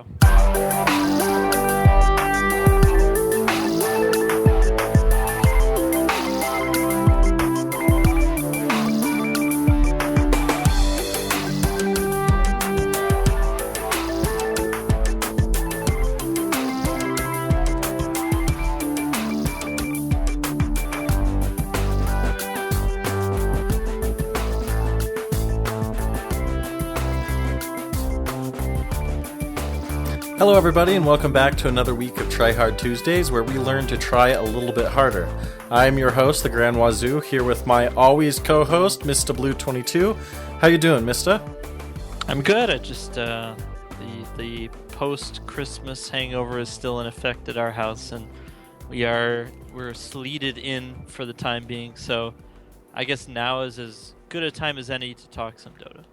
go. Hello everybody and welcome back to another week of Tryhard Tuesdays where we learn to try a little bit harder. I'm your host, the Grand Wazoo, here with my always co-host, Mr. Blue 22. How you doing, Mr.? I'm good. I just the post-Christmas hangover is still in effect at our house, and we're sleeted in for the time being. So I guess now is as good a time as any to talk some Dota.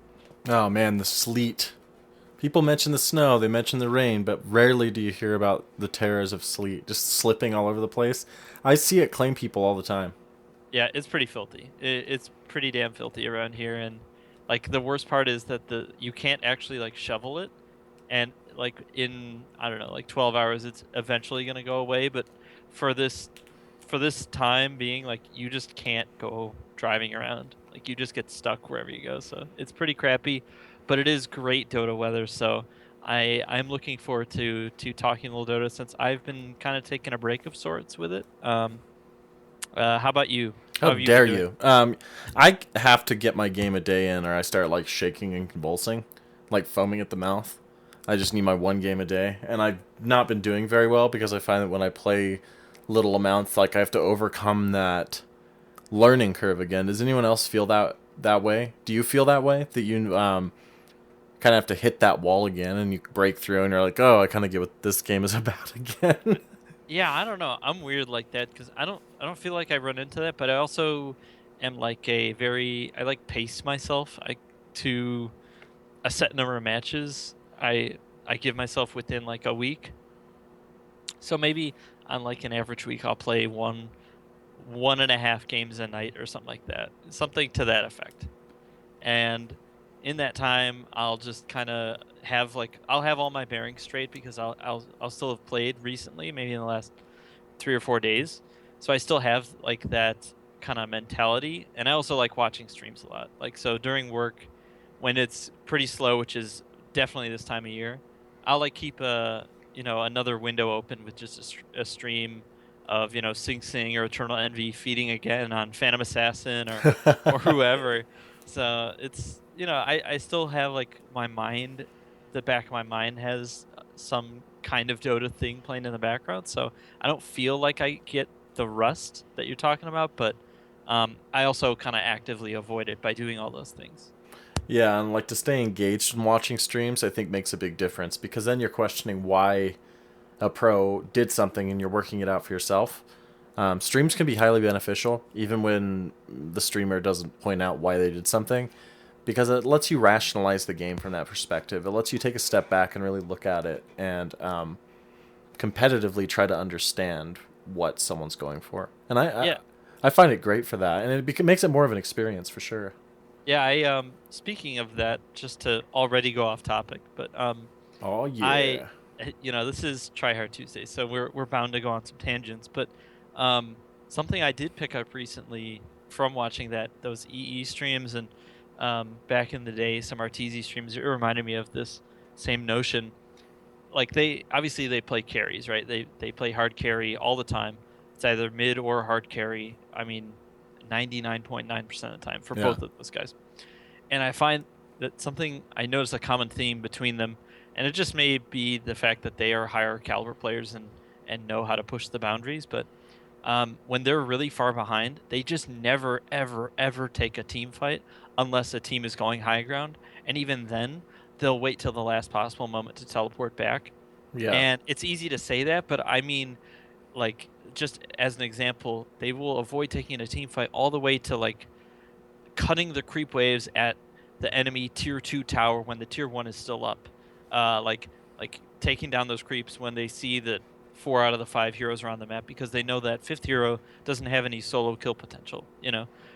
Oh man, the sleet. People mention the snow, they mention the rain, but rarely do you hear about the terrors of sleet just slipping all over the place. I see it claim people all the time. Yeah, it's pretty filthy. It's pretty damn filthy around here, and like the worst part is that you can't actually like shovel it, and like in I don't know like 12 hours it's eventually gonna go away. But for this time being, like you just can't go driving around. Like you just get stuck wherever you go. So it's pretty crappy. But it is great Dota weather, so I'm looking forward to talking a little Dota since I've been kind of taking a break of sorts with it. How about you? How dare you? I have to get my game a day in or I start like shaking and convulsing, like foaming at the mouth. I just need my one game a day, and I've not been doing very well because I find that when I play little amounts, like I have to overcome that learning curve again. Does anyone else feel that way? Do you feel that way? That you kind of have to hit that wall again and you break through and you're like, oh, I kind of get what this game is about again. Yeah, I don't know. I'm weird like that because I don't feel like I run into that, but I also am like I like pace myself to a set number of matches. I give myself within like a week. So maybe on like an average week I'll play one and a half games a night or something like that. Something to that effect. And in that time, I'll just kind of have I'll have all my bearings straight because I'll still have played recently, maybe in the last 3 or 4 days. So I still have like that kind of mentality, and I also like watching streams a lot. Like so during work, when it's pretty slow, which is definitely this time of year, I'll like keep another window open with just a stream of Sing Sing or Eternal Envy feeding again on Phantom Assassin or whoever. So it's I still have like my mind, the back of my mind has some kind of Dota thing playing in the background. So I don't feel like I get the rust that you're talking about, but I also kind of actively avoid it by doing all those things. Yeah, and like to stay engaged in watching streams, I think makes a big difference because then you're questioning why a pro did something and you're working it out for yourself. Streams can be highly beneficial, even when the streamer doesn't point out why they did something, because it lets you rationalize the game from that perspective. It lets you take a step back and really look at it and competitively try to understand what someone's going for. And I find it great for that, and it makes it more of an experience for sure. Yeah, I speaking of that, just to already go off topic, but oh yeah. This is Tryhard Tuesday, so we're bound to go on some tangents. But something I did pick up recently from watching those EE streams and back in the day, some Arteezy streams, it reminded me of this same notion. Like they play carries, right? They play hard carry all the time. It's either mid or hard carry. I mean, 99.9% of the time for both of those guys. And I find that I notice a common theme between them. And it just may be the fact that they are higher caliber players and know how to push the boundaries. But when they're really far behind, they just never, ever, ever take a team fight unless a team is going high ground. And even then, they'll wait till the last possible moment to teleport back. Yeah. And it's easy to say that, but I mean, like, just as an example, they will avoid taking a team fight all the way to, like, cutting the creep waves at the enemy tier 2 tower when the tier 1 is still up. Like taking down those creeps when they see that 4 out of the 5 heroes are on the map because they know that 5th hero doesn't have any solo kill potential,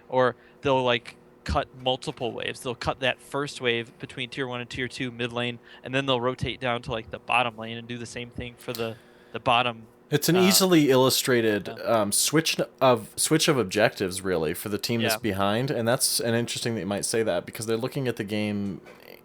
or they'll like cut multiple waves. They'll cut that first wave between tier 1 and tier 2 mid lane, and then they'll rotate down to like the bottom lane and do the same thing for the bottom. It's an easily illustrated Yeah. switch of objectives, really, for the team that's Yeah. behind, and that's an interesting that you might say that because they're looking at the game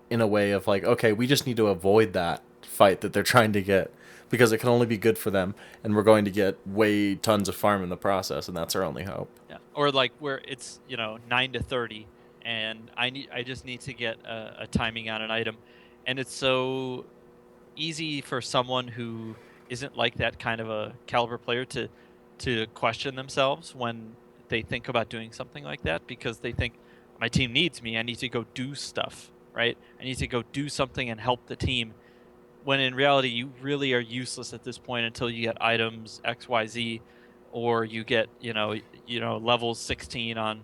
in a way of like, okay, we just need to avoid that fight that they're trying to get because it can only be good for them, and we're going to get way tons of farm in the process, and that's our only hope. Yeah. Or like where it's 9 to 30, and I just need to get a timing on an item, and it's so easy for someone who isn't like that kind of a caliber player to question themselves when they think about doing something like that, because they think my team needs me. I need to go do stuff, right? I need to go do something and help the team. When in reality, you really are useless at this point until you get items XYZ, or you get level 16 on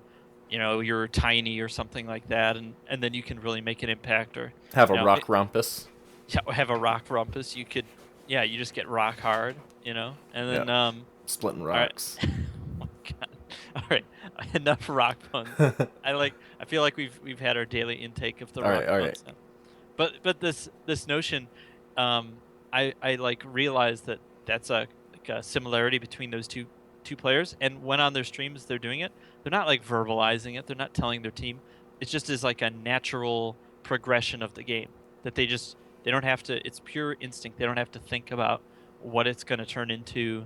you're tiny or something like that, and then you can really make an impact. Or Have a rock rumpus. have a rock rumpus. You could, you just get rock hard, and then splitting rocks. All right. Oh my God. All right, enough rock puns. I feel like we've had our daily intake of the rock puns. Right. But this notion, I like realized that that's a similarity between those two players, and when on their streams they're doing it, they're not like verbalizing it, they're not telling their team. It's just as like a natural progression of the game that they don't have to. It's pure instinct. They don't have to think about what it's going to turn into,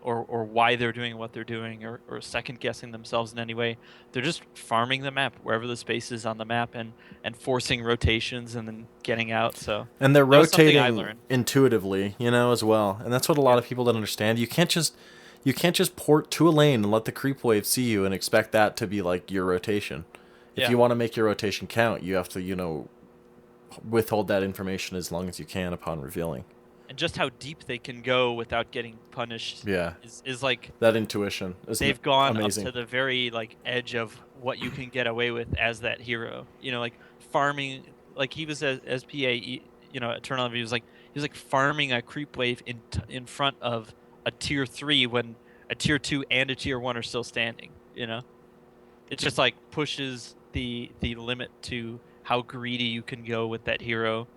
or why they're doing what they're doing, or second guessing themselves in any way. They're just farming the map wherever the space is on the map, and forcing rotations and then getting out. So and they're rotating intuitively, as well. And that's what a lot of people don't understand. You can't just port to a lane and let the creep wave see you and expect that to be like your rotation. If you want to make your rotation count, you have to, withhold that information as long as you can upon revealing. And just how deep they can go without getting punished is like that intuition. They've gone amazing. Up to the very like edge of what you can get away with as that hero. Like farming, like he was as PA, at Tournament, he was like farming a creep wave in front of a tier 3 when a tier 2 and a tier 1 are still standing. It just like pushes the limit to how greedy you can go with that hero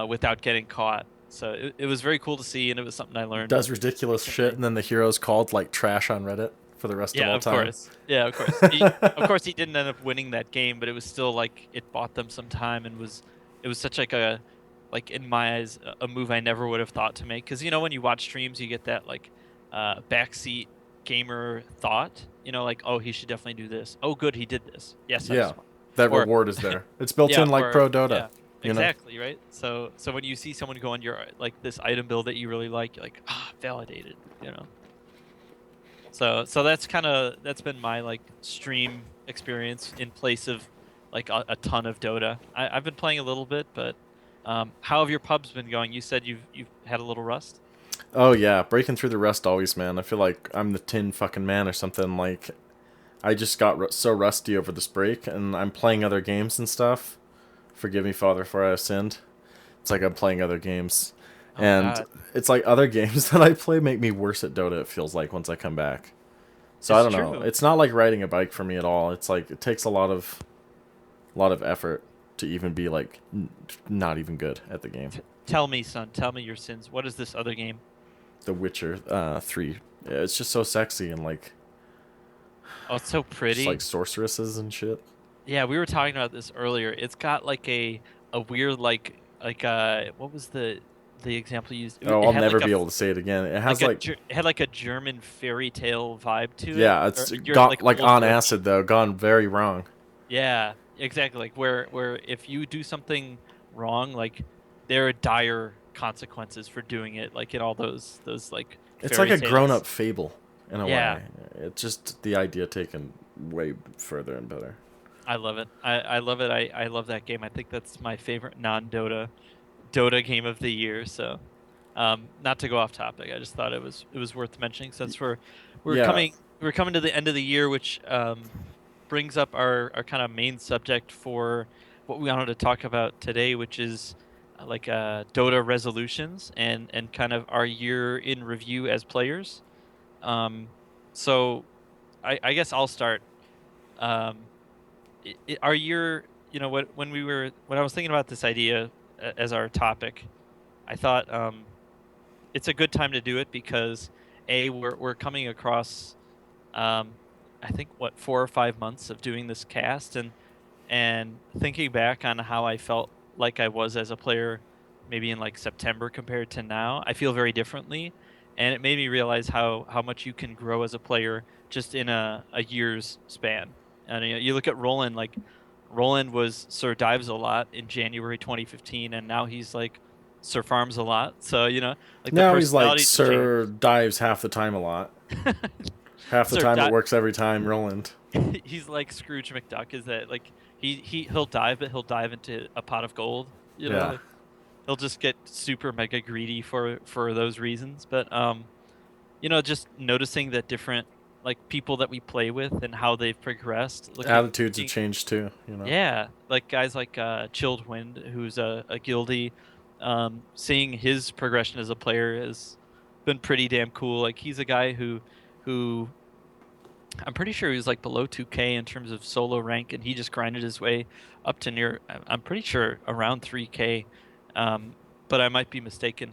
without getting caught. So it was very cool to see, and it was something I learned. Does ridiculous shit, and then the hero's called like trash on Reddit for the rest of all time. Yeah, of course. Of course, he didn't end up winning that game, but it was still like it bought them some time, and it was such like in my eyes a move I never would have thought to make. Because when you watch streams, you get that like backseat gamer thought. Like, oh, he should definitely do this. Oh, good, he did this. Yes. Yeah, that reward is there. It's built in like Pro Dota. Yeah. Exactly, right? So when you see someone go on your like this item build that you really like, you're like, validated, So that's been my like stream experience in place of like a ton of Dota. I've been playing a little bit, but how have your pubs been going? You said you've had a little rust? Oh yeah, breaking through the rust always, man. I feel like I'm the tin fucking man or something. Like I just got so rusty over this break, and I'm playing other games and stuff. Forgive me, Father, for I have sinned. It's like I'm playing other games. And it's like other games that I play make me worse at Dota, it feels like, once I come back. So I don't know. It's not like riding a bike for me at all. It's like it takes a lot of effort to even be like not even good at the game. Tell me, son. Tell me your sins. What is this other game? The Witcher 3. Yeah, it's just so sexy and like... Oh, it's so pretty. Just like sorceresses and shit. Yeah, we were talking about this earlier. It's got like a weird like what was the example you used? Oh, I'll never be able to say it again. It has it had like a German fairy tale vibe to it. Yeah, it's gone, like on acid though, gone very wrong. Yeah, exactly. Like where if you do something wrong, like there are dire consequences for doing it. Like in all those like. It's like a grown-up fable in a way. It's just the idea taken way further and better. I love it. I love it. I love that game. I think that's my favorite non-Dota game of the year. So, not to go off topic, I just thought it was worth mentioning since we're coming to the end of the year, which brings up our kind of main subject for what we wanted to talk about today, which is like Dota resolutions and kind of our year in review as players. So, I guess I'll start. are your, what when I was thinking about this idea as our topic, I thought it's a good time to do it because we're coming across um, I think what 4 or 5 months of doing this cast, and thinking back on how I felt like I was as a player maybe in like September compared to now, I feel very differently. And it made me realize how much you can grow as a player just in a year's span. And you look at Roland, like Roland was Sir Dives a lot in January 2015, and now he's like Sir Farms a lot. So, like the Now he's like personalities have changed. Sir dives half the time a lot. Half the Sir time it Di- works every time, Roland. he's like Scrooge McDuck, is that like he'll dive, but he'll dive into a pot of gold. Yeah. Like he'll just get super mega greedy for those reasons. But just noticing that different like people that we play with and how they've progressed. Attitudes have changed too, you know. Yeah, like guys like Chilled Wind, who's a guildie. Seeing his progression as a player has been pretty damn cool. Like he's a guy who I'm pretty sure he was like below 2K in terms of solo rank, and he just grinded his way up to near. I'm pretty sure around 3K, but I might be mistaken.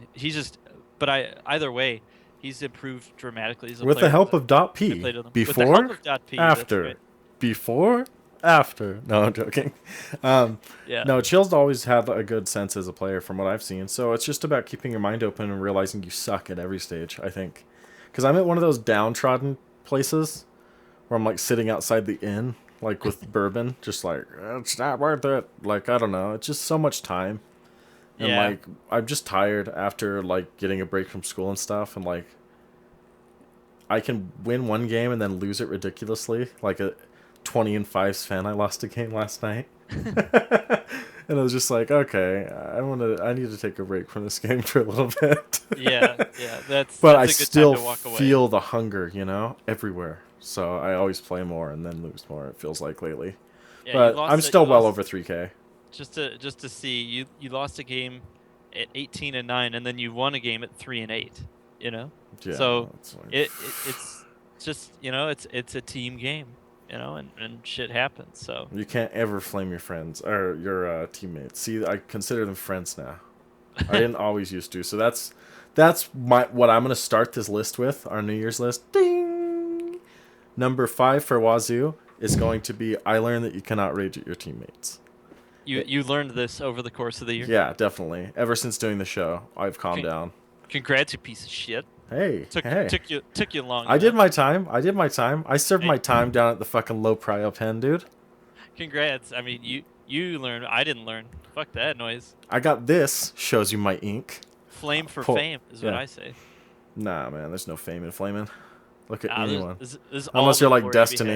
But either way, he's improved dramatically as a With player. the help of Dot I P. played with him. With the help Before, of Dot P, that's after. right. Before, after. No, I'm joking. Yeah, No, Chill's always had a good sense as a player from what I've seen. So it's just about keeping your mind open and realizing you suck at every stage, I think. Because I'm at one of those downtrodden places where I'm like sitting outside the inn, like with bourbon, just like, it's not worth it. Like, I don't know. It's just so much time. And yeah, like, I'm just tired after like getting a break from school and stuff. And like, I can win one game and then lose it ridiculously. Like a 20-5 Sven, I lost a game last night. And I was just like, okay, I need to take a break from this game for a little bit. yeah. But I That's a good time still to walk away. feel the hunger, everywhere. So I always play more and then lose more, it feels like lately. Yeah, But I'm still you well lost over 3K. just to see you lost a game at 18-9, and then you won a game at 3-8. Yeah, So it's like, it's just it's a team game, and shit happens. So you can't ever flame your friends or your teammates. See, I consider them friends now. I didn't always used to. So that's what I'm gonna start this list with. Our New Year's list. Ding. Number 5 for Wazoo is going to be I learned that you cannot rage at your teammates. you learned this over the course of the year. Yeah, definitely. Ever since doing the show, I've calmed Con- down. Congrats, you piece of shit. Hey, Took hey. took you long I did enough. my time. I served Hey, my time down at the fucking low prio pen, dude. congrats. I mean, you learned. I didn't learn. Fuck that noise. I got this. Shows you my ink. Flame for Pull. fame is what Yeah. I say. Nah, man, there's no fame in flaming. Look at Nah, anyone. there's all Unless the you're like glory to be Destiny.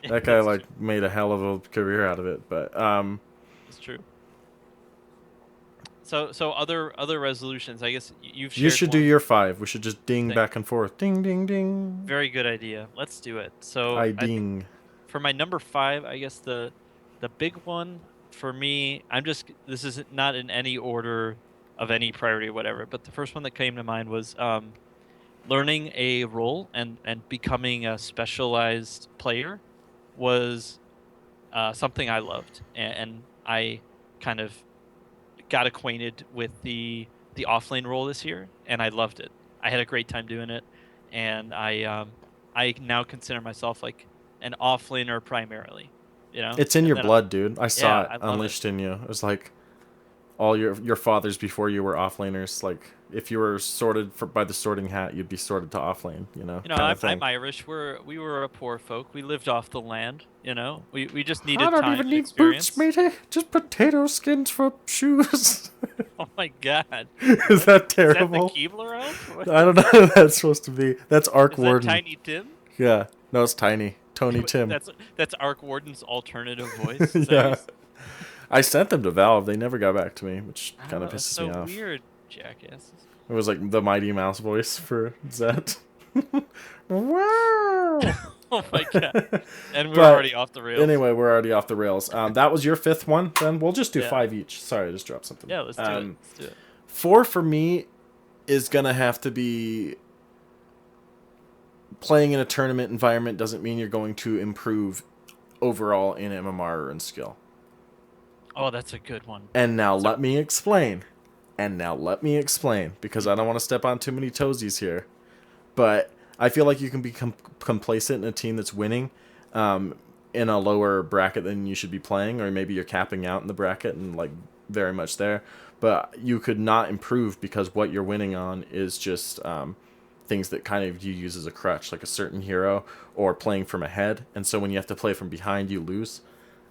had. That guy That's like made a hell of a career out of it. But It's true. So other resolutions. I guess you've shared you should do one. your 5. We should just ding Thing. back and forth. Ding, ding, ding. Very good idea. Let's do it. So I I think ding. for my number 5, I guess the big one for me, this is not in any order of any priority or whatever, but the first one that came to mind was learning a role and becoming a specialized player was something I loved, and I kind of got acquainted with the offlane role this year, and I loved it. I had a great time doing it, and I now consider myself like an offlaner primarily. It's in And your then blood, dude. I saw yeah, it I love it. unleashed in you. It was like all your fathers before you were offlaners. Like if you were sorted by the sorting hat, you'd be sorted to offlane. Kind I'm, of thing. I'm Irish. We were a poor folk. We lived off the land. We just I needed don't time even and need boots, experience. matey. Just potato skins for shoes. Oh my god, Is that is that the terrible? Keebler elf? I don't know who that's supposed to be. That's Arc Is that Warden. Tiny Tim? Yeah. No, it's Tiny. Tony Tim. That's Arc Warden's alternative voice. Is that Yeah. he's- I sent them to Valve. They never got back to me, which I don't kind know. of That's pisses so me off. weird, jackasses. It was like the Mighty Mouse voice for Zet. Wow. Oh my god. And we're But already off the rails. anyway, we're already off the rails. That was your 5th one. Then we'll just do Yeah. 5 each. Sorry, I just dropped something. Yeah, let's do it. Let's do it. 4 for me is gonna have to be playing in a tournament environment doesn't mean you're going to improve overall in MMR or in skill. Oh, that's a good one. And now So let me explain. Because I don't want to step on too many toesies here. But I feel like you can become complacent in a team that's winning in a lower bracket than you should be playing, or maybe you're capping out in the bracket and like very much there. But you could not improve because what you're winning on is just things that kind of you use as a crutch, like a certain hero or playing from ahead. And so when you have to play from behind, you lose.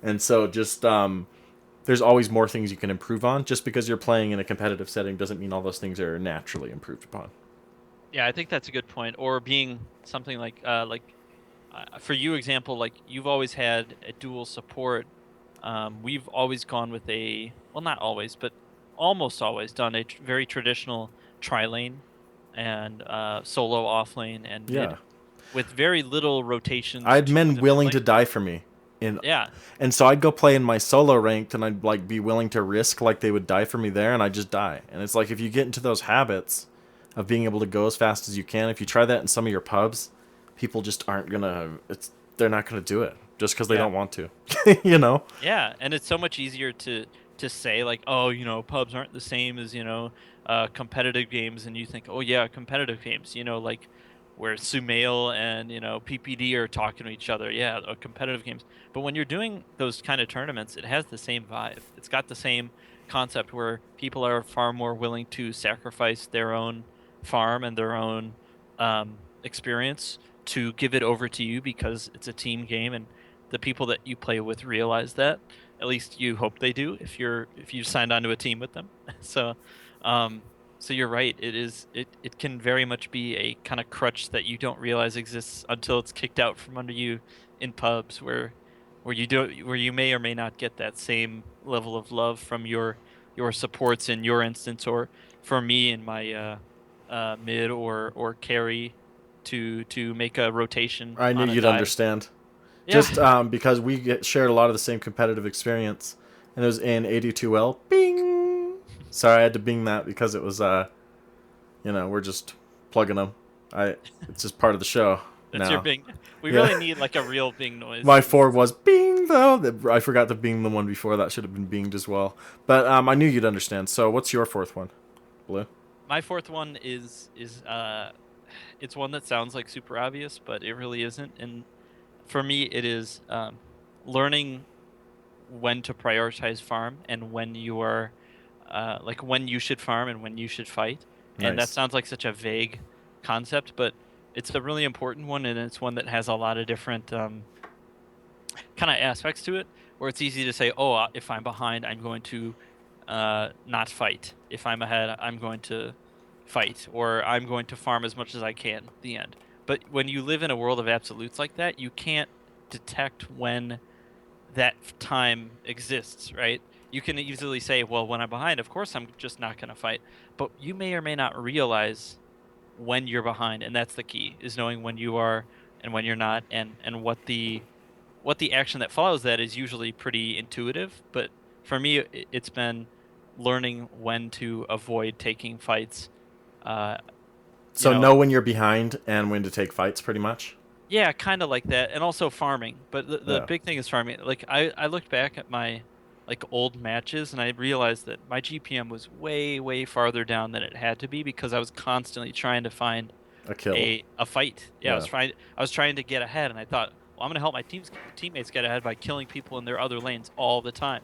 And so just there's always more things you can improve on. Just because you're playing in a competitive setting doesn't mean all those things are naturally improved upon. yeah, I think that's a good point. Or being something for you example, like you've always had a dual support. We've always gone with not always, but almost always done a very traditional tri lane and solo off lane and Yeah. mid with very little rotations I had to men the mid willing to lane. die for me. In, Yeah, and so I'd go play in my solo ranked and I'd like be willing to risk like they would die for me there and I'd just die. And it's like if you get into those habits of being able to go as fast as you can, if you try that in some of your pubs, people just aren't gonna they're not gonna do it just because they yeah, don't want to. You know? yeah, and it's so much easier to say like, oh, pubs aren't the same as competitive games, and you think, oh yeah, competitive games, like where Sumail and PPD are talking to each other, yeah, competitive games. But when you're doing those kind of tournaments, it has the same vibe. It's got the same concept where people are far more willing to sacrifice their own farm and their own experience to give it over to you because it's a team game and the people that you play with realize that. At least you hope they do if you signed onto a team with them. So, um, so you're right. It can very much be a kind of crutch that you don't realize exists until it's kicked out from under you in pubs where you may or may not get that same level of love from your supports in your instance, or for me in my mid or carry to make a rotation I knew on a you'd dive. understand. Just Yeah. because shared a lot of the same competitive experience. And it was in 82L. Bing! Sorry, I had to bing that because it was we're just plugging them. It's just part of the show That's your now. Bing. We Yeah. really need like a real Bing noise. My four was bing though. I forgot to bing the one before. That should have been binged as well. But I knew you'd understand. So what's your fourth one, Blue? My fourth one is it's one that sounds like super obvious, but it really isn't. And for me, it is learning when to prioritize farm and when you are like when you should farm and when you should fight. And that Nice. sounds like such a vague concept, but it's a really important one, and it's one that has a lot of different kind of aspects to it. Where it's easy to say, oh, if I'm behind, I'm going to not fight. If I'm ahead, I'm going to fight, or I'm going to farm as much as I can. The end. But when you live in a world of absolutes like that, you can't detect when that time exists, right? You can easily say, well, when I'm behind, of course I'm just not going to fight. But you may or may not realize when you're behind, and that's the key, is knowing when you are and when you're not, and what the action that follows that is usually pretty intuitive. But for me, it's been learning when to avoid taking fights. Uh, you So know, know when you're behind and when to take fights, pretty much. yeah, kind of like that, and also farming. But the Yeah. big thing is farming. Like I looked back at my like old matches, and I realized that my GPM was way farther down than it had to be because I was constantly trying to find A kill. a fight. Yeah, Yeah. I was trying to get ahead, and I thought, well, I'm gonna help my teammates get ahead by killing people in their other lanes all the time.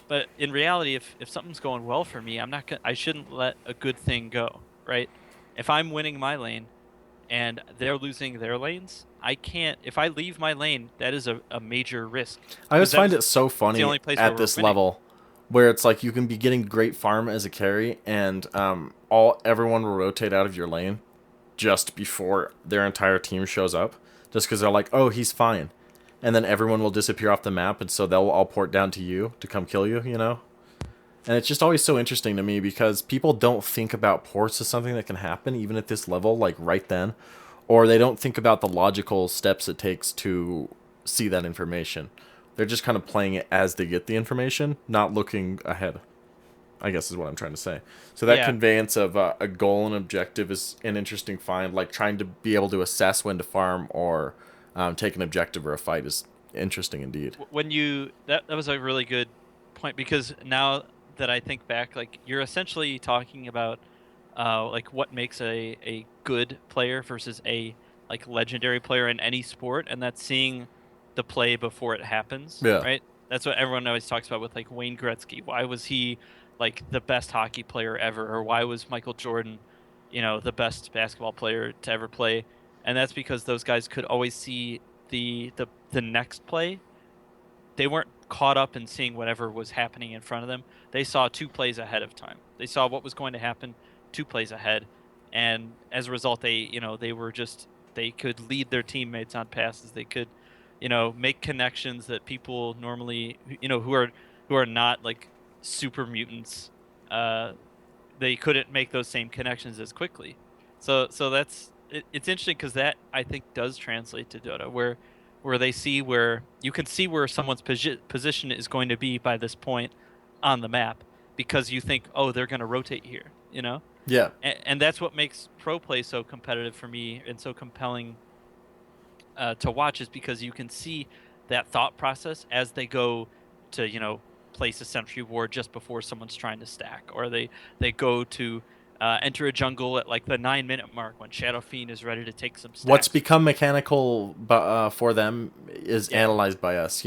But in reality, if something's going well for me, I shouldn't let a good thing go, right? If I'm winning my lane and they're losing their lanes, I can't. If I leave my lane, that is a major risk I because always find it so that's the funny only place where at we're this winning. level where it's like you can be getting great farm as a carry and everyone will rotate out of your lane just before their entire team shows up just because they're like, oh, he's fine. And then everyone will disappear off the map and so they'll all port down to you to come kill you, you know? And it's just always so interesting to me because people don't think about ports as something that can happen even at this level, like right then. Or they don't think about the logical steps it takes to see that information. They're just kind of playing it as they get the information, not looking ahead, I guess is what I'm trying to say. So that Yeah, conveyance of a goal and objective is an interesting find. Like trying to be able to assess when to farm or take an objective or a fight is Interesting indeed. When you that was a really good point, because now that I think back, like you're essentially talking about like what makes a good player versus a like legendary player in any sport, and that's seeing the play before it happens, Yeah. right? That's what everyone always talks about with like Wayne Gretzky. Why was he like the best hockey player ever, or why was Michael Jordan, the best basketball player to ever play? And that's because those guys could always see the next play. They weren't caught up in seeing whatever was happening in front of them. They saw two plays ahead of time. They saw what was going to happen two plays ahead, and as a result, they were just they could lead their teammates on passes. They could, make connections that people normally, who are not like super mutants, uh, they couldn't make those same connections as quickly. So it's interesting because that I think does translate to Dota, where they see where you can see where someone's position is going to be by this point on the map, because you think, oh, they're going to rotate here, Yeah. and that's what makes pro play so competitive for me and so compelling to watch, is because you can see that thought process as they go to place a sentry ward just before someone's trying to stack, or they go to enter a jungle at like the 9-minute mark when Shadow Fiend is ready to take some What's stacks. become mechanical for them is Yeah, analyzed by us,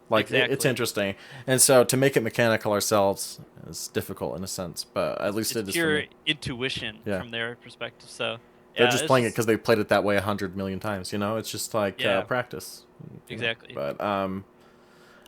Like, it's exactly. interesting. And so to make it mechanical ourselves is difficult in a sense, but at least It's it is for pure me. intuition Yeah. from their perspective. So They're yeah, just it's playing it just because they've played it that way 100 million times, It's just like yeah, practice, exactly. But,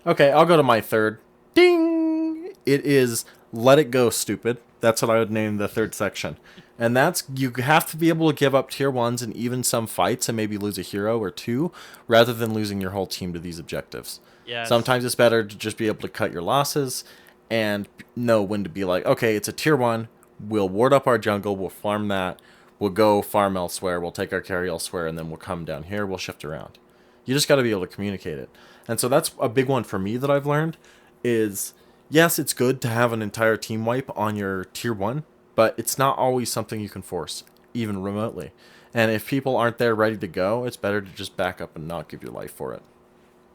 okay, I'll go to my third. Ding! It is Let It Go, Stupid. That's what I would name the third section. And that's, you have to be able to give up tier ones and even some fights and maybe lose a hero or two rather than losing your whole team to these objectives. Yes. Sometimes it's better to just be able to cut your losses and know when to be like, okay, it's a tier one. We'll ward up our jungle. We'll farm that. We'll go farm elsewhere. We'll take our carry elsewhere. And then we'll come down here. We'll shift around. You just got to be able to communicate it. And so that's a big one for me that I've learned is, yes, it's good to have an entire team wipe on your tier one, but it's not always something you can force, even remotely. And if people aren't there ready to go, it's better to just back up and not give your life for it.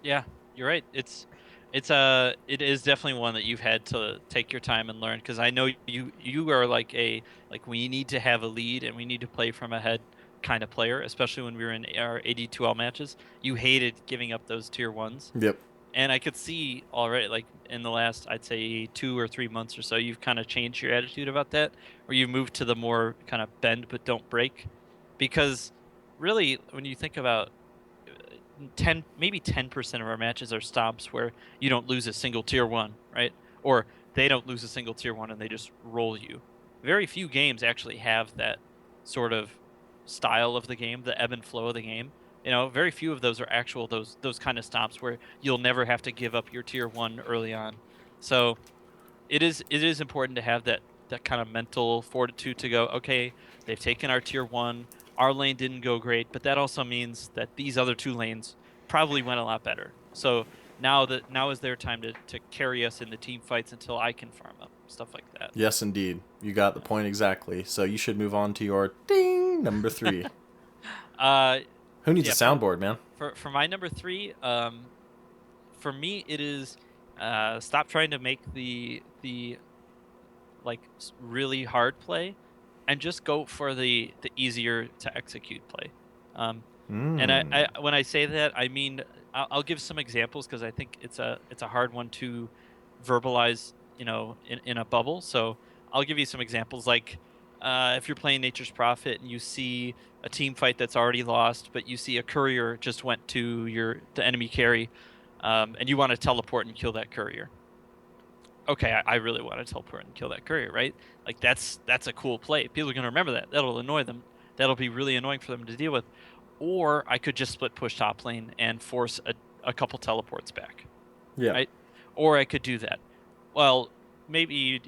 Yeah, you're right. It is definitely one that you've had to take your time and learn, because I know you are like we need to have a lead and we need to play from ahead kind of player, especially when we were in our 82L matches. You hated giving up those tier ones. Yep. And I could see already, like in the last, I'd say 2 or 3 months or so, you've kind of changed your attitude about that, where you've moved to the more kind of bend but don't break. Because really, when you think about 10% of our matches are stomps where you don't lose a single tier one, right? Or they don't lose a single tier one and they just roll you. Very few games actually have that sort of style of the game, the ebb and flow of the game. Very few of those are actual those kind of stomps where you'll never have to give up your tier one early on. So it is important to have that kind of mental fortitude to go, okay, they've taken our tier one, our lane didn't go great, but that also means that these other two lanes probably went a lot better. So now is their time to carry us in the team fights until I can farm up, stuff like that. Yes, indeed. You got the point exactly. So you should move on to your ding number three. uh Who needs a yeah, soundboard, man? for my number three, for me it is stop trying to make the like really hard play, and just go for the easier to execute play. And Mm. I when I say that, I mean I'll give some examples, because I think it's a hard one to verbalize, in a bubble. So I'll give you some examples. Like if you're playing Nature's Prophet and you see a team fight that's already lost, but you see a courier just went to the enemy carry, and you want to teleport and kill that courier. Okay, I really want to teleport and kill that courier, right? Like that's a cool play. People are gonna remember that. That'll annoy them. That'll be really annoying for them to deal with. Or I could just split push top lane and force a couple teleports back, Yeah. right? Or I could do that. Well, maybe,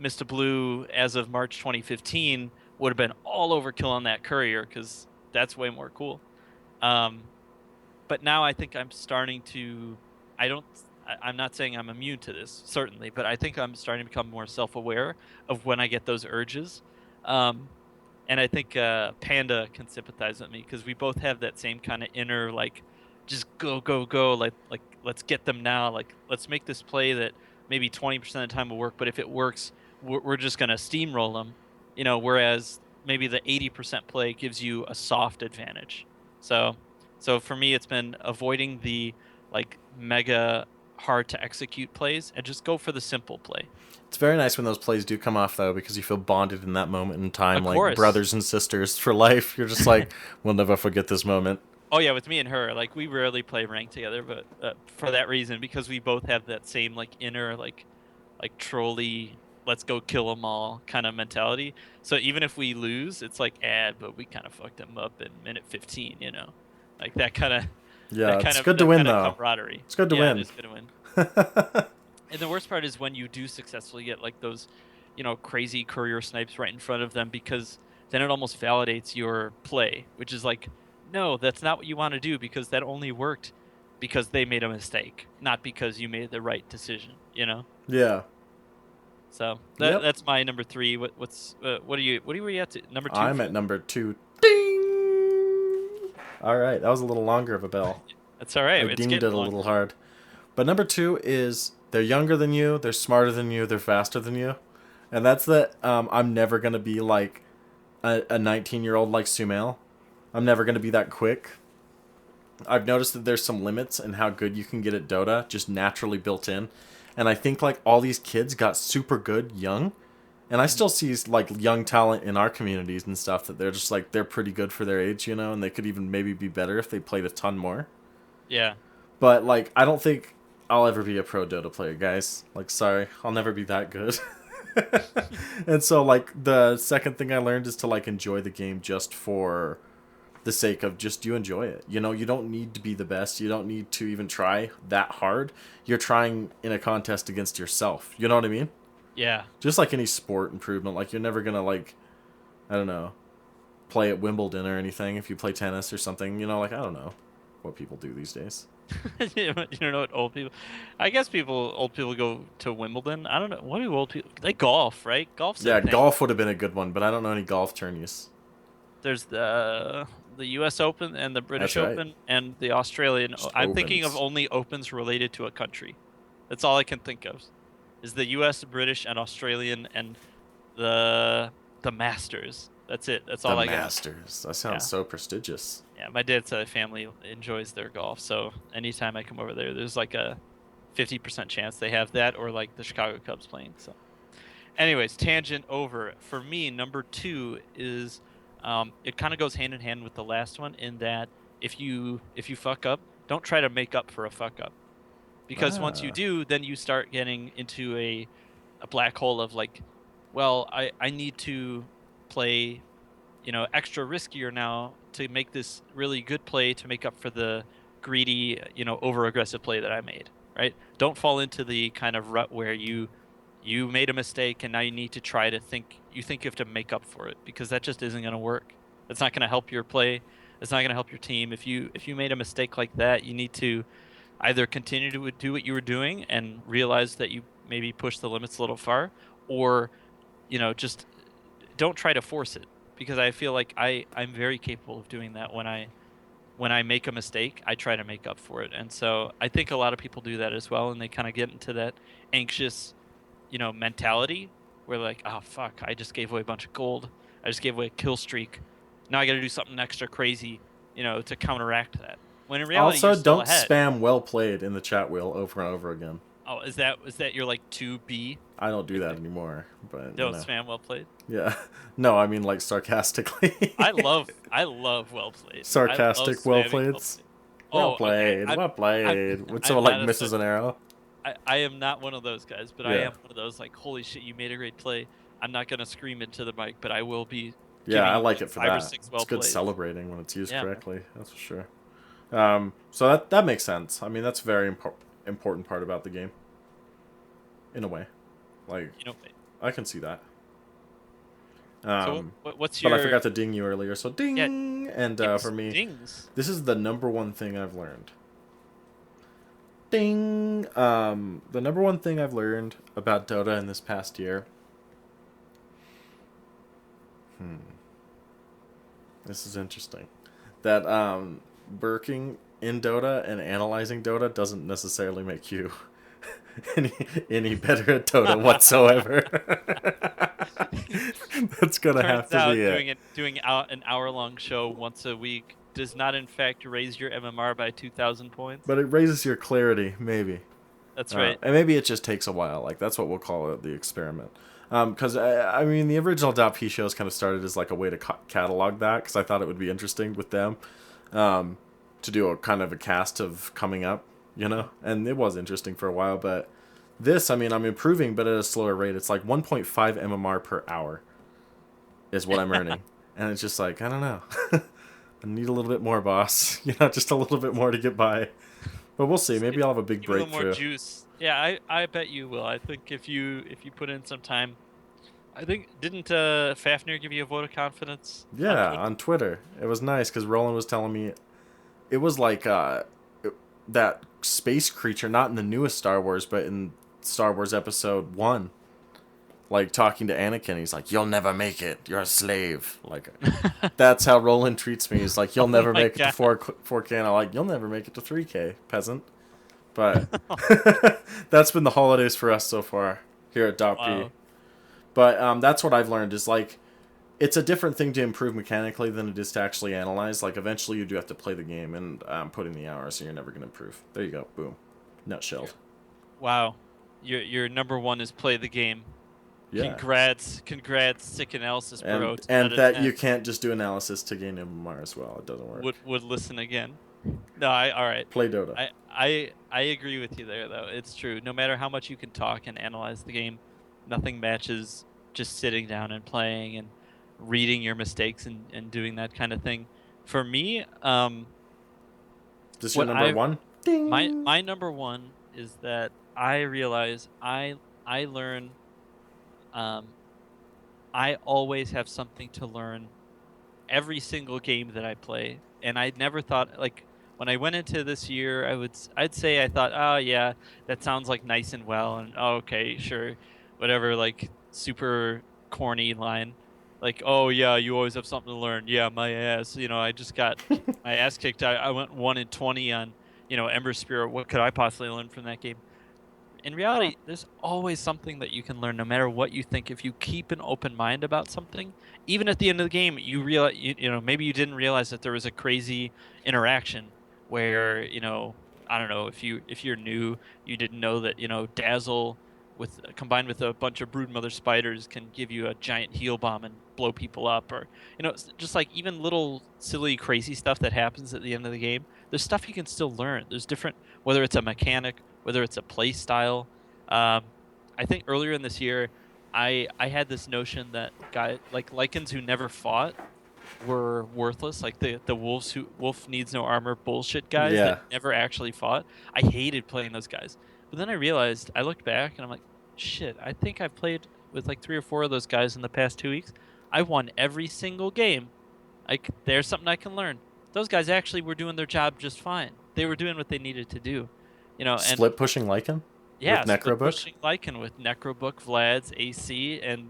Mr. Blue, as of March 2015, would have been all over killing that courier, because that's way more cool. Um, but now I think I'm starting to. I don't. I'm not saying I'm immune to this, certainly, but I think I'm starting to become more self-aware of when I get those urges. Um, and I think Panda can sympathize with me, because we both have that same kind of inner, like, just go, go, go. Like let's get them now. Like let's make this play that maybe 20% of the time will work, but if it works, we're just gonna steamroll them. Whereas maybe the 80% play gives you a soft advantage. So, so for me, it's been avoiding the like mega hard to execute plays and just go for the simple play. It's very nice when those plays do come off, though, because you feel bonded in that moment in time, Of like course. brothers and sisters for life. You're just like, we'll never forget this moment. Oh yeah, with me and her, like we rarely play ranked together, but for that reason, because we both have that same like inner like trolley, let's go kill them all kind of mentality. So even if we lose, it's like but we kind of fucked them up in minute 15, like that kind of Yeah, it's good to that win, kind of though. camaraderie. It's good to Yeah, it win. is good to win. And the worst part is when you do successfully get like those, crazy courier snipes right in front of them, because then it almost validates your play, which is like, no, that's not what you want to do, because that only worked because they made a mistake, not because you made the right decision. Yeah. So Yep. that's my number three. What are you at to number two I'm for at you? number two. Ding! All right, that was a little longer of a bell. That's all right. I It's dinged getting it a little longer. hard. But number two is they're younger than you, they're smarter than you, they're faster than you. And that's that I'm never going to be like a 19-year-old like Sumail. I'm never going to be that quick. I've noticed that there's some limits in how good you can get at Dota, just naturally built in. And I think like all these kids got super good young. And I Mhm. still see like young talent in our communities and stuff that they're just like they're pretty good for their age, and they could even maybe be better if they played a ton more. Yeah. But like I don't think I'll ever be a pro Dota player, guys. Like sorry, I'll never be that good. And so like the second thing I learned is to like enjoy the game just for the sake of just you enjoy it. You don't need to be the best. You don't need to even try that hard. You're trying in a contest against yourself. You know what I mean? Yeah. Just like any sport improvement, like you're never gonna like I don't know play at Wimbledon or anything if you play tennis or something. Like I don't know what people do these days. You don't know what old people. I guess old people go to Wimbledon. I don't know. What do old people? They golf, right? Golf's a Yeah, thing. golf would have been a good one, but I don't know any golf tourneys. There's the U.S. Open and the British That's right. Open and the Australian. Just I'm thinking of opens. only opens related to a country. That's all I can think of. Is the U.S., British, and Australian, and the Masters. That's it. That's The all I got. Masters. That sounds Yeah. so prestigious. Yeah, my dad's family enjoys their golf, so anytime I come over there, there's like a 50% chance they have that, or like the Chicago Cubs playing. So, anyways, tangent over. For me, number two is it kind of goes hand in hand with the last one in that if you fuck up, don't try to make up for a fuck up, because once you Ah. do, then you start getting into a black hole of like, well, I need to play extra riskier now to make this really good play to make up for the greedy, over aggressive play that I made, right? Don't fall into the kind of rut where you made a mistake and now you need to try to think you have to make up for it, because that just isn't going to work. It's not going to help your play. It's not going to help your team. If you made a mistake like that, you need to either continue to do what you were doing and realize that you maybe pushed the limits a little far, or just don't try to force it, because I feel like I'm very capable of doing that. When I make a mistake, I try to make up for it. And so I think a lot of people do that as well, and they kind of get into that anxious, mentality where like, oh fuck, I just gave away a bunch of gold. I just gave away a kill streak. Now I got to do something extra crazy, to counteract that. When in reality you're Also, still don't ahead. spam "well played" in the chat wheel over and over again. Oh, is that your like 2B I don't do right that there? anymore, but Don't spam well played. yeah. No, I mean like sarcastically. I love well played. I love Sarcastic "well spamming well playeds." played. Well Oh, okay. played, I'm well I'm played. When I'm someone like not a misses an arrow. I am not one of those guys, but I Yeah. am one of those like, holy shit, you made a great play. I'm not gonna scream into the mic, but I will be Yeah, giving I you like like it for five or that. six It's well good plays. celebrating when it's used Yeah, man. correctly. That's for sure. So that makes sense. I mean, that's a very important part about the game, in a way. Like, You know. I can see that. So Um, what's but I your forgot to ding you earlier, so yeah? ding. And Give me for some me, dings. this is the number one thing I've learned. Ding. The number one thing I've learned about Dota in this past year. This is interesting. That working in Dota and analyzing Dota doesn't necessarily make you any any better at Dota whatsoever. That's gonna have Turns to out be it. doing out an hour-long show once a week does not in fact raise your MMR by 2,000 points. But it raises your clarity, maybe. That's right. And maybe it just takes a while. Like, that's what we'll call it, the experiment. Because, I mean, the original .p shows kind of started as, like, a way to catalog that, because I thought it would be interesting with them to do a kind of a cast of coming up, you know? And it was interesting for a while, but this, I mean, I'm improving, but at a slower rate. It's like 1.5 MMR per hour is what I'm earning. And it's just like, I don't know. I need a little bit more, boss. You know, just a little bit more to get by. But we'll see. Maybe I'll have a big Give a little breakthrough. more juice. Yeah, I bet you will. I think if you put in some time, I think didn't Fafnir give you a vote of confidence? Yeah, on Twitter. It was nice because Roland was telling me it was like that space creature, not in the newest Star Wars, but in Star Wars Episode 1. Like, talking to Anakin, he's like, "You'll never make it. You're a slave." Like, that's how Roland treats me. He's like, "You'll never make it to 4K." And I'm like, "You'll never make it to 3K, peasant." But that's been the holidays for us so far here at .p. Wow. But that's what I've learned is, like, it's a different thing to improve mechanically than it is to actually analyze. Like, eventually you do have to play the game and put in the hours, and you're never going to improve. There you go. Boom. Nutshelled. Wow. Your number one is play the game. Yeah. Congrats, sick analysis, bro. And that you can't just do analysis to gain MMR as well. It doesn't work. Would listen again. No, all right. Play Dota. I agree with you there, though. It's true. No matter how much you can talk and analyze the game, nothing matches just sitting down and playing and reading your mistakes and doing that kind of thing. For me, this your number one? Ding. My number one is that I realize I learn. I always have something to learn every single game that I play, and I never thought, like, when I went into this year, I'd say I thought, oh yeah, that sounds like nice and well, and oh, okay, sure, whatever, like super corny line, like, oh yeah, you always have something to learn. Yeah, my ass, I just got my ass kicked. I went 1-20 on, Ember Spirit. What could I possibly learn from that game? In reality, there's always something that you can learn, no matter what you think. If you keep an open mind about something, even at the end of the game, you realize, maybe you didn't realize that there was a crazy interaction where, I don't know, if you're new, you didn't know that, Dazzle combined with a bunch of Broodmother spiders can give you a giant heal bomb and blow people up, or it's just like even little silly crazy stuff that happens at the end of the game. There's stuff you can still learn. There's different, whether it's a mechanic, whether it's a play style. I think earlier in this year, I had this notion that Lycans who never fought were worthless, like the wolf needs no armor bullshit guys that never actually fought. I hated playing those guys. But then I realized, I looked back and I'm like, shit, I think I've played with like 3 or 4 of those guys in the past 2 weeks. I won every single game. There's something I can learn. Those guys actually were doing their job just fine. They were doing what they needed to do. And split pushing Lycan? Yeah, with split pushing Lycan with Necrobook, Vlad's, AC, and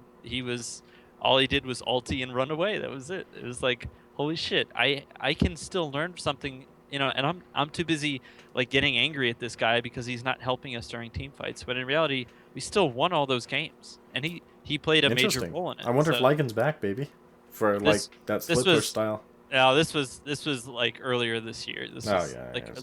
all he did was ulti and run away. That was it. It was like, holy shit, I can still learn something, and I'm too busy like getting angry at this guy because he's not helping us during team fights. But in reality, we still won all those games, and he played a major role in it. I wonder if Lycan's back, baby, for like that split push style. No, this was like earlier this year. This was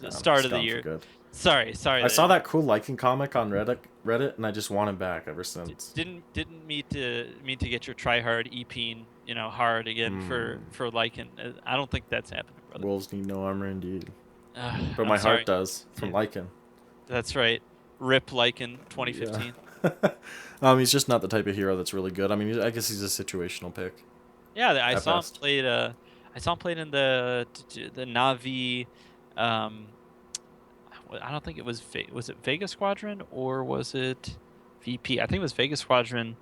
the start of the year. Sorry. I saw that cool Lycan comic on Reddit, and I just want him back ever since. Didn't mean to get your Tryhard EPing, hard again for Lycan. I don't think that's happening, brother. Wolves need no armor indeed. But my heart does from Lycan. That's right. Rip Lycan 2015. Yeah. He's just not the type of hero that's really good. I mean, I guess he's a situational pick. Yeah, I saw him played. I saw him played in the Na'Vi. I don't think it was it Vega Squadron or was it VP? I think it was Vega Squadron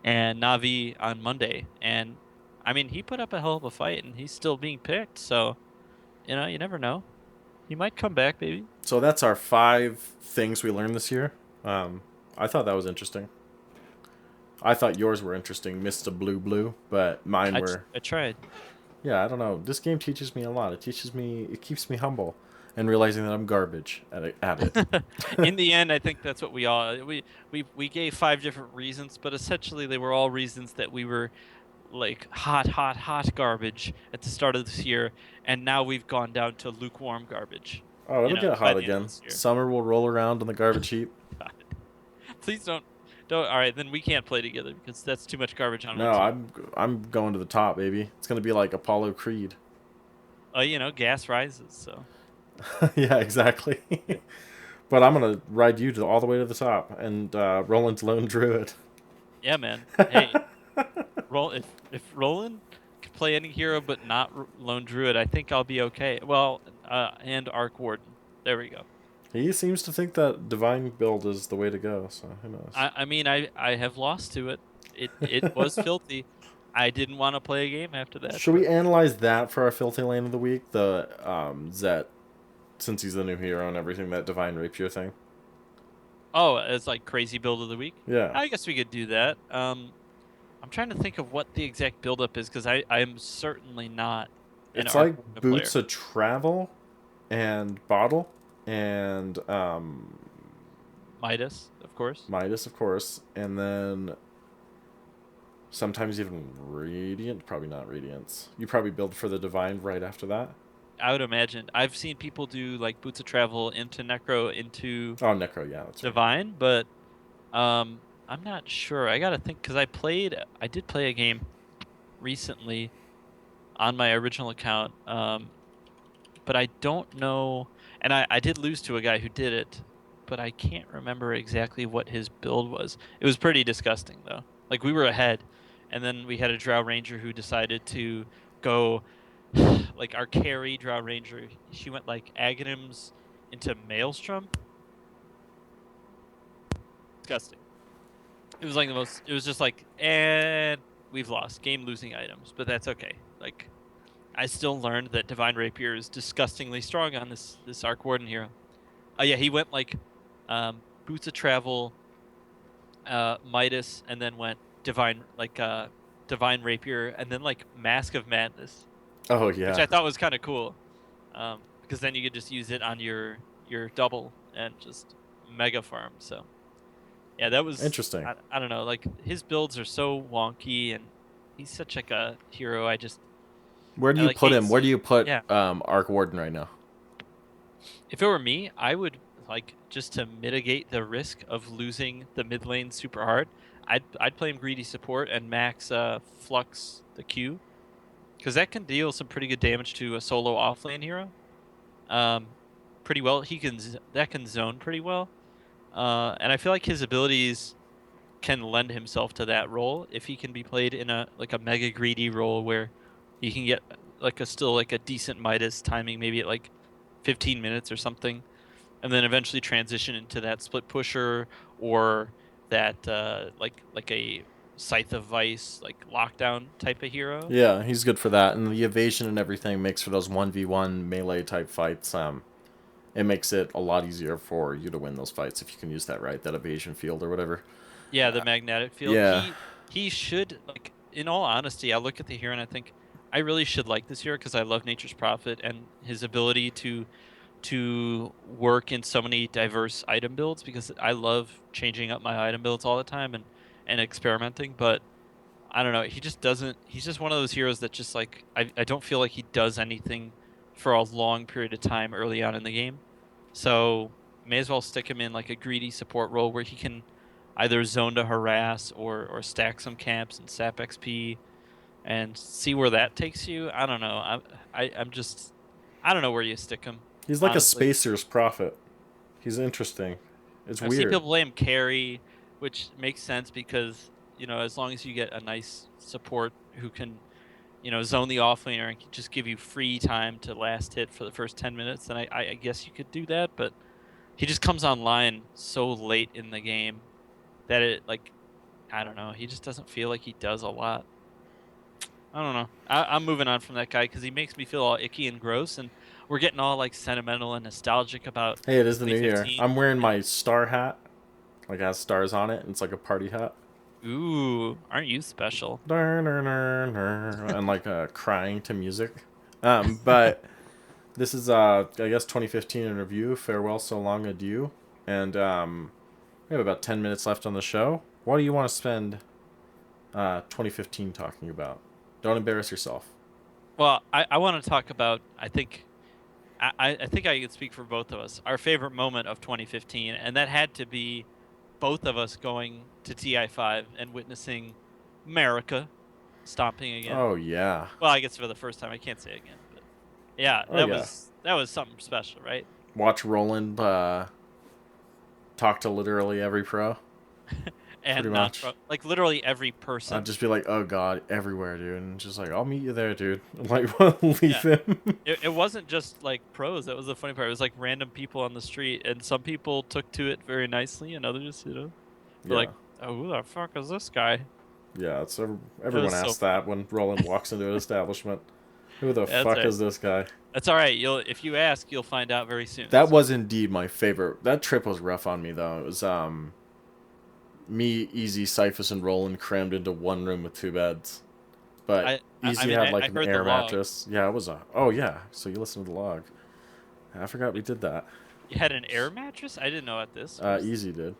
and Na'Vi on Monday. And I mean, he put up a hell of a fight, and he's still being picked. So, you never know. He might come back, baby. So that's our 5 things we learned this year. I thought that was interesting. I thought yours were interesting, Mr. Blue, but mine were. I tried. Yeah, I don't know. This game teaches me a lot. It keeps me humble. and realizing that I'm garbage at it. In the end, I think that's what we gave 5 different reasons, but essentially they were all reasons that we were like hot garbage at the start of this year, and now we've gone down to lukewarm garbage. Oh, it'll get By hot the end of again. this year. Summer will roll around on the garbage heap. God. Please don't. All right, then we can't play together because that's too much garbage on one No, team. I'm going to the top, baby. It's gonna be like Apollo Creed. Gas rises, so. Yeah, exactly. But I'm gonna ride you all the way to the top, and Roland's lone druid. Yeah, man. Hey, if Roland can play any hero but not Lone Druid, I think I'll be okay. Well, and Arc Warden. There we go. He seems to think that divine build is the way to go. So who knows? I mean, I have lost to it. It was filthy. I didn't want to play a game after that. Should we analyze that for our filthy lane of the week? The Zet, since he's the new hero and everything, that divine rapier thing. Oh, it's like crazy build of the week. Yeah, I guess we could do that. I'm trying to think of what the exact build-up is because I'm certainly not an it's Arc like Warden boots player. of travel, and bottle, and Midas, of course. Midas, of course, and then sometimes even Radiant. Probably not Radiance. You probably build for the divine right after that. I would imagine. I've seen people do like Boots of Travel into Necro into Oh, Necro, yeah, that's right. Divine, but I'm not sure. I gotta think because I did play a game recently on my original account, but I don't know, and I did lose to a guy who did it, but I can't remember exactly what his build was. It was pretty disgusting though. Like we were ahead, and then we had a Drow Ranger who decided to go like our carry Drow Ranger. She went like Aghanims into Maelstrom. Disgusting. It was like the most. It was just like, and we've lost game losing items, but that's okay. Like, I still learned that Divine Rapier is disgustingly strong on this Arc Warden hero. Oh yeah, he went like, Boots of Travel, Midas, and then went Divine Rapier, and then like Mask of Madness, Oh which yeah. I thought was kind of cool, because then you could just use it on your double and just mega farm. So. Yeah, that was Interesting. I don't know. Like his builds are so wonky, and he's such like a hero. Where do I you like put hate him? Where do seeing. you put Yeah, Arc Warden right now? if it were me, I would like just to mitigate the risk of losing the mid lane super hard. I'd play him greedy support and max flux the Q, because that can deal some pretty good damage to a solo offlane hero. Um, pretty well. That can zone pretty well. And I feel like his abilities can lend himself to that role if he can be played in a mega greedy role where he can get still a decent Midas timing, maybe at like 15 minutes or something, and then eventually transition into that split pusher or that like a Scythe of Vice like lockdown type of hero. Yeah, he's good for that, and the evasion and everything makes for those 1v1 melee type fights. It makes it a lot easier for you to win those fights if you can use that right, that evasion field or whatever. Yeah, the magnetic field. Yeah, He should like. In all honesty, I look at the hero and I think I really should like this hero because I love Nature's Prophet and his ability to work in so many diverse item builds, because I love changing up my item builds all the time and experimenting. But I don't know. He just doesn't. He's just one of those heroes that just like I don't feel like he does anything for a long period of time early on in the game. So may as well stick him in like a greedy support role where he can either zone to harass or stack some camps and sap XP and see where that takes you. I don't know. I'm just I don't know where you stick him. he's like a Honestly, spacer's prophet. He's interesting. It's I've seen weird. people play him carry, which makes sense because as long as you get a nice support who can zone the offlaner and just give you free time to last hit for the first 10 minutes, then I guess you could do that. But he just comes online so late in the game that I don't know. He just doesn't feel like he does a lot. I don't know. I'm moving on from that guy because he makes me feel all icky and gross, and we're getting all like sentimental and nostalgic about Hey, it is the new year. 2015. I'm wearing my star hat, like it has stars on it, and it's like a party hat. Ooh, aren't you special? And like crying to music. But This is I guess 2015 in review. Farewell, so long, adieu. And we have about 10 minutes left on the show. What do you want to spend 2015 talking about? Don't embarrass yourself. Well, I want to talk about. I think I can speak for both of us. Our favorite moment of 2015, and that had to be both of us going to TI5 and witnessing America stomping again. Oh yeah. Well, I guess for the first time. I can't say again, but yeah, Oh yeah. that was something special, right? Watch Roland talk to literally every pro. Pretty And much. like literally every I'd person. just be like, oh god, everywhere, dude, and just like, I'll meet you there, dude. Like, leave Yeah. him. It wasn't just like pros. That was the funny part. It was like random people on the street, and some people took to it very nicely, and others, were Yeah. like, "Oh, who the fuck is this guy?" Yeah, it's It everyone was so asks funny. that when Roland walks into an establishment. Who the That's fuck right. is this guy? That's all right. If you ask, you'll find out very soon. That So was indeed my favorite. That trip was rough on me though. It was me, Easy, Cyphus, and Roland crammed into one room with two beds. But I Easy mean, had like I an heard the air log. mattress. Yeah, it was a. Oh yeah, so you listened to the log. I forgot we did that. You had an air mattress? I didn't know what this was. Easy did.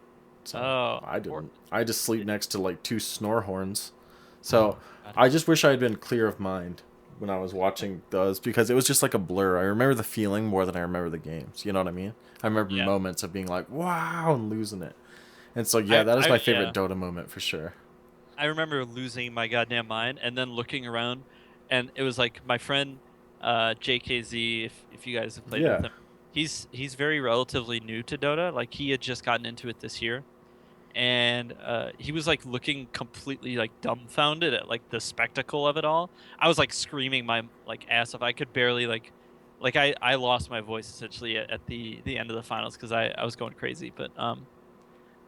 So Oh, I or didn't. I just sleep next to like two snore horns. oh So God. I just wish I had been clear of mind when I was watching those because it was just like a blur. I remember the feeling more than I remember the games. You know what I mean? I remember Yeah. moments of being like, wow, and losing it. And so, yeah, that is my favorite Yeah. Dota moment for sure. I remember losing my goddamn mind and then looking around, and it was like my friend JKZ. If you guys have played with Yeah. him, he's very relatively new to Dota. Like he had just gotten into it this year, and he was like looking completely like dumbfounded at like the spectacle of it all. I was like screaming my like ass off. I could barely like I lost my voice essentially at the end of the finals because I was going crazy. But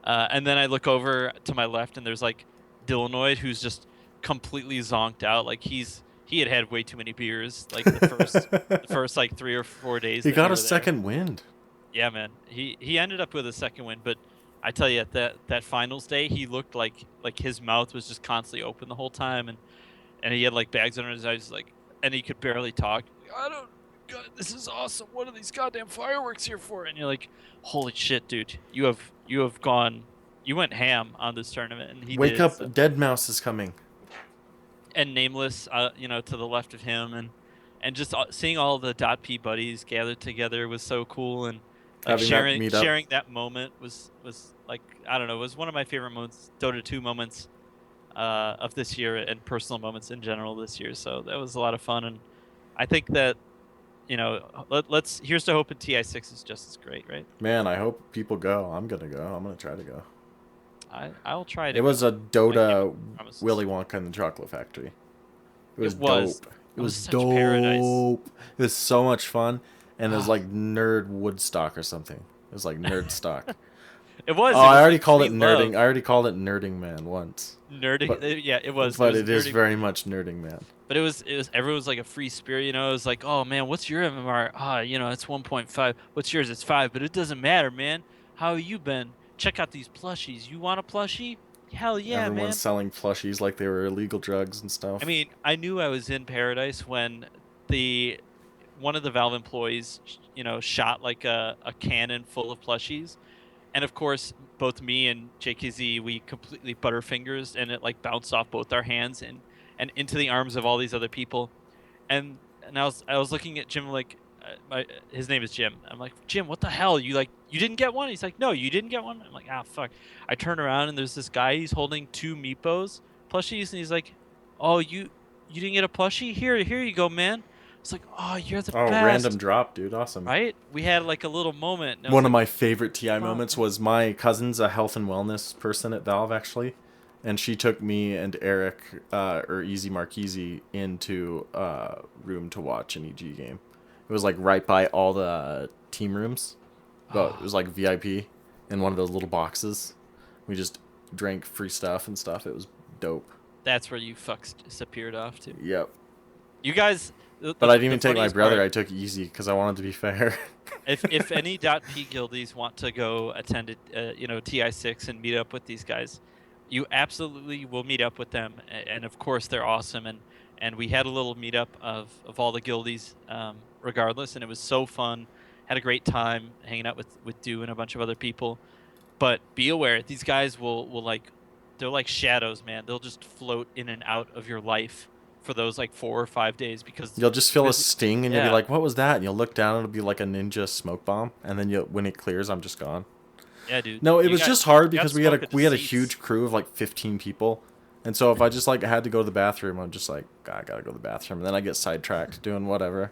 and then I look over to my left and there's like Dillanoid who's just completely zonked out. Like he had way too many beers like the first like 3 or 4 days He that we got a were there. second wind. Yeah, man. He ended up with a second win, but I tell you, at that finals day, he looked like his mouth was just constantly open the whole time, and he had like bags under his eyes, like, and he could barely talk. I don't. God, this is awesome. What are these goddamn fireworks here for? And you're like, holy shit, dude, you have gone, you went ham on this tournament, and he Wake did. So. up, Dead Mouse is coming. And Nameless, to the left of him, and just seeing all the .p buddies gathered together was so cool, and like Having that meetup. sharing that moment was like, I don't know, was one of my favorite moments, Dota 2 moments of this year, and personal moments in general this year. So that was a lot of fun, and I think that let's here's to hoping TI6 is just as great, right? Man, I hope people go. I'm going to go. I'm going to try to go. I'll try to. It was a I can't Dota make promises. Willy Wonka and the Chocolate Factory. It was Was. dope. It It was was such paradise. dope. It was so much fun. And it was Ah, like nerd Woodstock or something. It was like nerd stock. it was. Oh, It I was already like called free it love. nerding. I already called it Nerding Man once. Nerding. But Yeah, it was. It but was it is nerding. very much Nerding Man. But it was everyone's like a free spirit, It was like, oh man, what's your MMR? It's 1.5. What's yours? It's 5. But it doesn't matter, man. How you been? Check out these plushies. You want a plushie? Hell yeah, Everyone's man. selling plushies like they were illegal drugs and I stuff. mean, I knew I was in paradise when the one of the Valve employees, shot like a cannon full of plushies. And of course, both me and JKZ, we completely butterfingers, and it like bounced off both our hands and into the arms of all these other people. And I was looking at Jim like, his name is Jim. I'm like, Jim, what the hell? You didn't get one? He's like, no, you didn't get one. I'm like, ah, fuck. I turn around and there's this guy. He's holding two Meepos plushies, and he's like, oh, you didn't get a plushie? Here you go, man. It's like, oh, you're the Oh, random best, drop, dude. Awesome. right? We had like a little moment. And I was One of like, my favorite TI "Fuck, moments man." was my cousin's a health and wellness person at Valve, actually. And she took me and Eric, or Easy Marquise, into a room to watch an EG game. It was like right by all the team rooms. But it was like VIP in one of those little boxes. We just drank free stuff and stuff. It was dope. That's where you fucks disappeared off to. Yep. You guys. But I didn't even take my funniest brother. part, I took Easy because I wanted to be fair. if any .p guildies want to go attend TI6 and meet up with these guys, you absolutely will meet up with them, and of course they're awesome. And we had a little meetup of all the guildies regardless, and it was so fun. Had a great time hanging out with Dew and a bunch of other people. But be aware, these guys will like, they're like shadows, man. They'll just float in and out of your life for those like 4 or 5 days You'll just feel a because sting, and you'll be yeah, like, "What was that?" And you'll look down, and it'll be like a ninja smoke bomb. And then when it clears, I'm just gone. yeah, dude. No, it was just hard You got because smoke at the we had a seats. huge crew of like 15 people, and so if I just like had to go to the bathroom, I'm just like, "God, I gotta go to the bathroom," and then I get sidetracked doing whatever.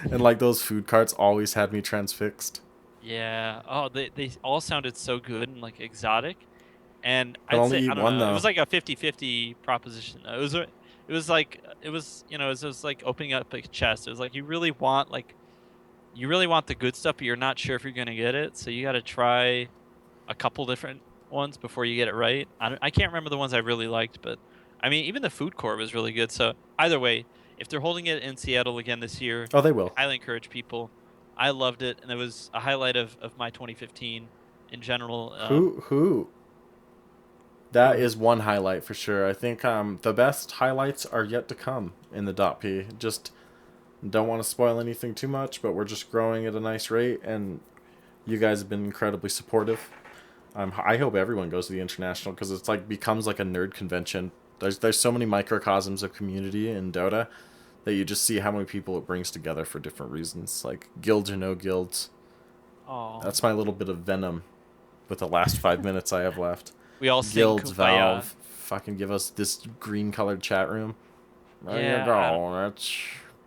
And like those food carts always had me transfixed. Yeah. Oh, they all sounded so good and like exotic. And Could I'd only say, eat I don't one know, it though. was like a 50-50 proposition. It was like it was like opening up a chest. It was like you really want the good stuff, but you're not sure if you're gonna get it. So you got to try a couple different ones before you get it right. I can't remember the ones I really liked, but I mean, even the food court was really good. So either way, if they're holding it in Seattle again this year, Oh, they will. I highly encourage people. I loved it, and it was a highlight of my 2015 in general. Who? That Who? is one highlight for sure. I think the best highlights are yet to come in the .p. Just don't want to spoil anything too much, but we're just growing at a nice rate, and you guys have been incredibly supportive. I hope everyone goes to the international because it's like becomes like a nerd convention. There's so many microcosms of community in Dota that you just see how many people it brings together for different reasons, like guilds or no guilds. Oh, That's my little bit of venom with the last 5 minutes I have left. we all sing Guilds, Kumbaya. Valve, fucking give us this green colored chat room. There you Yeah. go. That's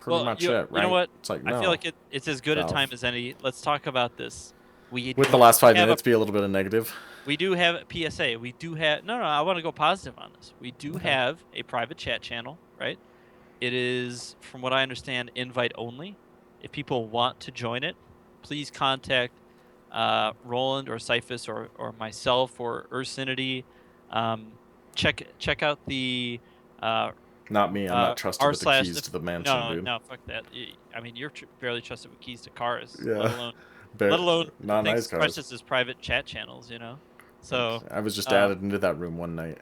pretty Well, much it, you know right? what? It's like, I feel no, like it's as good a time Valve. as any. Let's talk about this. With the last five Have a minutes be a little bit of negative. we do have a PSA. We do have no. I want to go positive on this. We do Okay. have a private chat channel, right? It is, from what I understand, invite only. If people want to join it, please contact Roland or Cyphus or myself or Ursinity. Um, check out the uh, Not me. I'm not trusted r with the slash. keys to the mansion, No, dude. no, fuck that. I mean, you're barely trusted with keys to cars, Yeah. let alone Not things nice as cars. precious as private chat channels. So. I was just Uh, added into that room one night.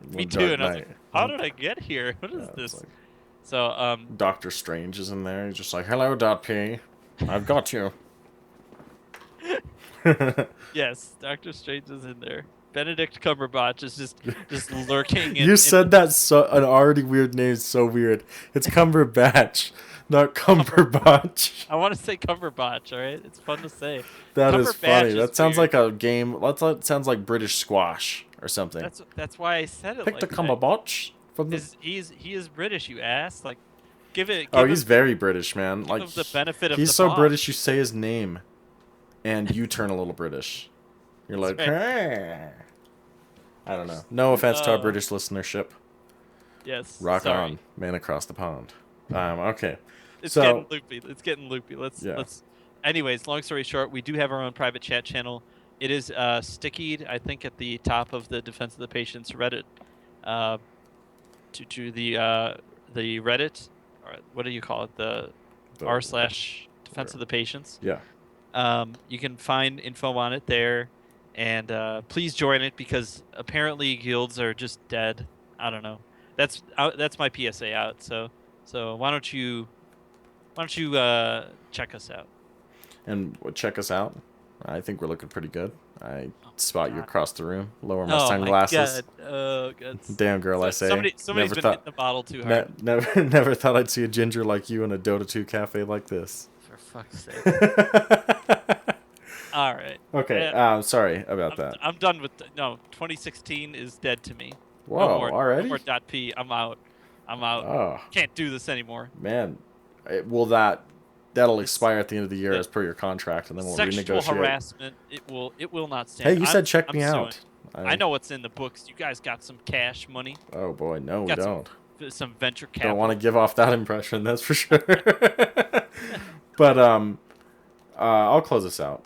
Me One too, dark and I was like, night. "How did I get here? What is Yeah, it's this?" like So, Doctor Strange is in there. He's just like, "Hello, .p. I've got you." yes, Doctor Strange is in there. Benedict Cumberbatch is just lurking You in the said that so an already weird name is so weird. It's Cumberbatch, not Cumberbatch. I want to say Cumberbatch. All right, it's fun to say. That is funny. Cumberbatch is That sounds weird. like a game. That sounds like British squash or something. That's why I said it Pick the like that. Cumberbatch from the. He is British, you ass. Like, Oh, give he's him very British, man. give Like him the benefit of he's the so bomb. British. You say his name, and you turn a little British. You're That's like, right. hey. I don't know. No offense to our British listenership. Yes. Rock Sorry. on, man across the pond. Okay. It's So getting loopy. It's getting loopy. yeah, Let's. Anyways, long story short, we do have our own private chat channel. It is stickied, I think, at the top of the Defense of the Patients Reddit, uh, to the Reddit, or what do you call it? The the, r slash Defense of the Patients. yeah. You can find info on it there, and please join it because apparently guilds are just dead. I don't know. That's my PSA out. So why don't you check us out? And check us out. I think we're looking pretty good. I Oh spot my you god. across the room. Lower my Oh my sunglasses. god. Oh god. Damn girl, I say. Somebody's been hitting the bottle too hard. Never thought I'd see a ginger like you in a Dota 2 cafe like this. For fuck's sake. All right. Okay, Man, sorry about that. I'm done with no. 2016 is dead to me. Whoa, No already? more .p. I'm out. I'm out. Oh, Can't do this anymore. man. That'll This- expire at the end of the year the- as per your contract, and then we'll Sexual renegotiate. harassment. It will not stand. Hey, you said check I'm me suing. out. I know what's in the books. You guys got some cash money. Oh boy, no, we Got don't. Some venture capital. Don't want to give off that impression, that's for sure. But I'll close this out.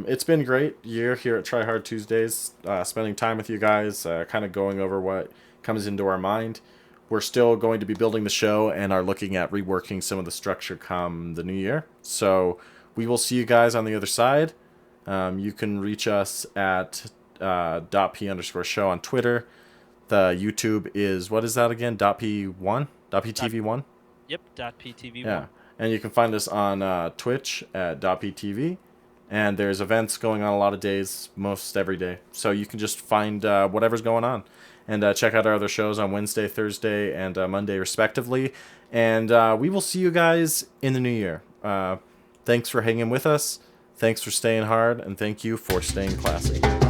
It's been great year here at Tryhard Tuesdays, spending time with you guys, kind of going over what comes into our mind. We're still going to be building the show and are looking at reworking some of the structure come the new year. So we will see you guys on the other side. You can reach us at .p_show on Twitter. The YouTube is, what is that again? .p1? .ptv1? Yep. .ptv1. Yeah. And you can find us on Twitch at .ptv. And there's events going on a lot of days, most every day. So you can just find whatever's going on. And check out our other shows on Wednesday, Thursday, and Monday, respectively. And we will see you guys in the new year. Thanks for hanging with us. Thanks for staying hard. And thank you for staying classy.